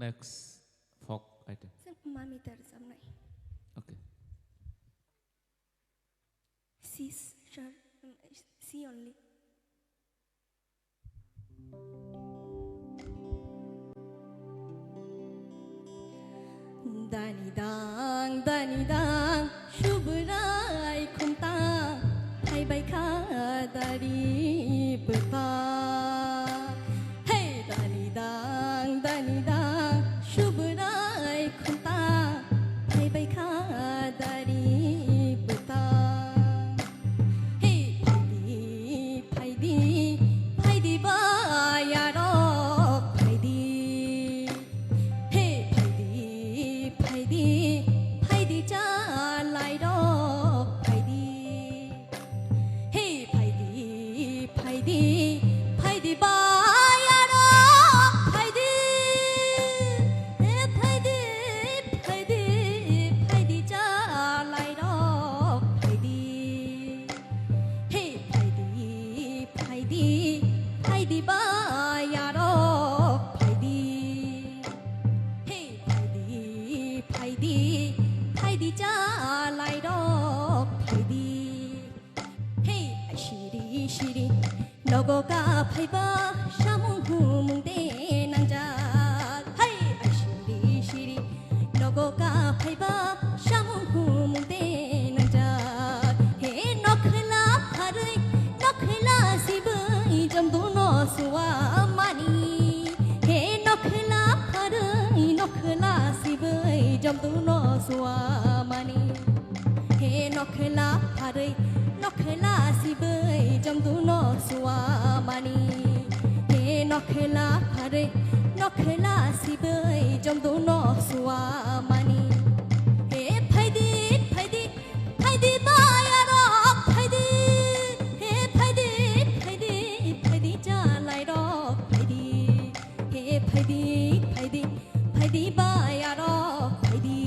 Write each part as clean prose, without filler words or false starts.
next folk item. Sir, mami tar samnai. Okay. C, sure. C only. Dani dang, shubrai kumta, hai bai kha dari puta. Hey, dani dang, shubrai kumta, hai bai kha dari puta. Hey, phai di ba yaro, phai di. Hey, phai di cha lai do, phai di. Hey, phai di ba yaro, phai di. Hey, phai di cha lai do, phai di. Hey, phai di ba yaro, phai di. Hey, phai di cha lai do, phai di. Hey, shiri, logo ka phai ba, shamung hu mung de nang ja. Hey, shiri, logo ka phai ba, shamung hu mung de nang ja. Hey, nokhla sibai jam dono suwa mani. Hey, nokhla sibai jam dono suwa mani. Hey, nokhla sibai jam dono suwa mani. Hey, nokhla sibai jam dono suwa mani. Hey, phai di ba yaro, phai di. Hey, phai di cha lai do, phai di. Hey, phai di ba yaro, phai di.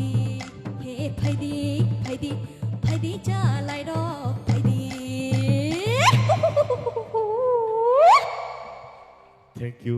Hey, phai di cha lai do, phai di. Thank you.